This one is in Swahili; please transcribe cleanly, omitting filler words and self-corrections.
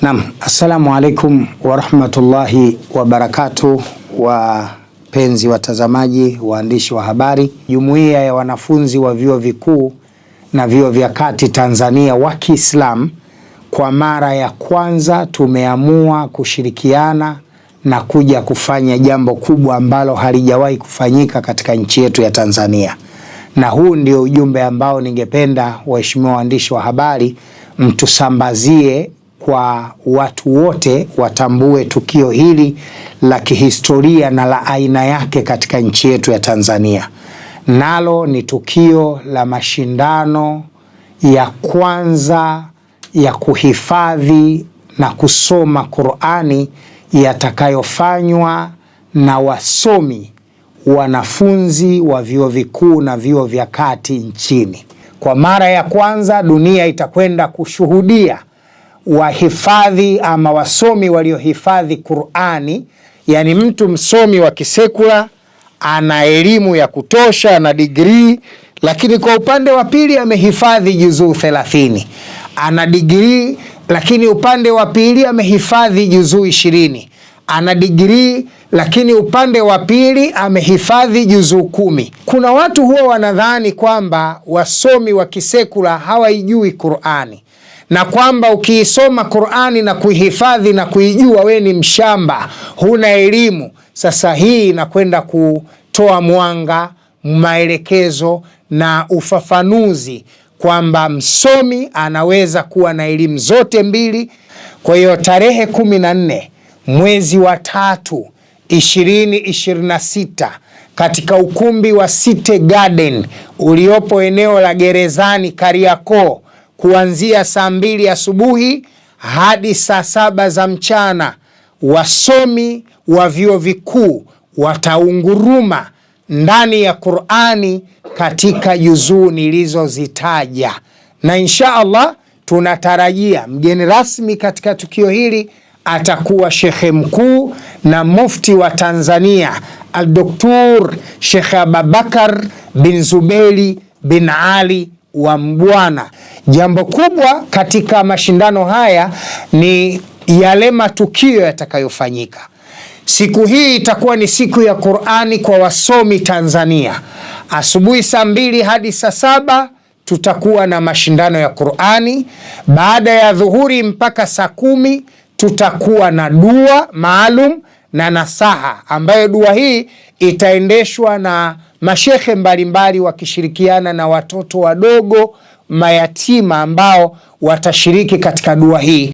Naam, assalamu alaikum warahmatullahi wabarakatuh. Wapenzi watazamaji, waandishi wa habari, jumuiya ya wanafunzi wa vyuo vikuu na vyuo vya kati Tanzania wa Kiislamu, kwa mara ya kwanza tumeamua kushirikiana na kuja kufanya jambo kubwa ambalo halijawahi kufanyika katika nchi yetu ya Tanzania. Na huu ndio ujumbe ambao ningependa waheshimiwa waandishi wa habari mtusambazie kwa watu wote, watambue tukio hili la kihistoria na la aina yake katika nchi yetu ya Tanzania. Nalo ni tukio la mashindano ya kwanza ya kuhifadhi na kusoma Qur'ani yatakayofanywa na wasomi wanafunzi wa vyuo vikuu na vyuo vya kati nchini. Kwa mara ya kwanza dunia itakwenda kushuhudia wahifadhi ama wasomi waliohifadhi Qur'ani, yani mtu msomi wa kisekula ana elimu ya kutosha na degree, lakini kwa upande wa pili amehifadhi juzuu 30. Ana degree lakini upande wa pili amehifadhi juzuu 20. Ana degree lakini upande wa pili amehifadhi juzuu 10. Kuna watu huwa wanadhani kwamba wasomi wa kisekula hawaijui Qur'ani, na kwamba ukiisoma Qur'ani na kuihifadhi na kuijua we ni mshamba, huna elimu. Sasa hii inakwenda kutoa mwanga, maelekezo na ufafanuzi kwamba msomi anaweza kuwa na elimu zote mbili. Kwa hiyo tarehe 14 mwezi wa 3 2026 katika ukumbi wa City Garden uliopo eneo la Gerezani Kariakoo, kuanzia saa 2 asubuhi hadi saa 7 za mchana, wasomi wa vyuo vikuu wataunguruma ndani ya Qur'ani katika juzuu nilizozitaja, na insha Allah tunatarajia mgeni rasmi katika tukio hili atakuwa shekhe mkuu na mufti wa Tanzania Al-Doktor Sheikh Abubakar bin Zuberi bin Ali wa Mbwana. Jambo kubwa katika mashindano haya ni yale matukio yatakayofanyika. Siku hii itakuwa ni siku ya Qur'ani kwa wasomi Tanzania. Asubuhi saa 2 hadi saa 7 tutakuwa na mashindano ya Qur'ani. Baada ya dhuhuri mpaka saa 10 tutakuwa na dua maalum na nasaha, ambayo dua hii itaendeshwa na mashekhe mbalimbali wakishirikiana na watoto wadogo mayatima ambao watashiriki katika dua hii.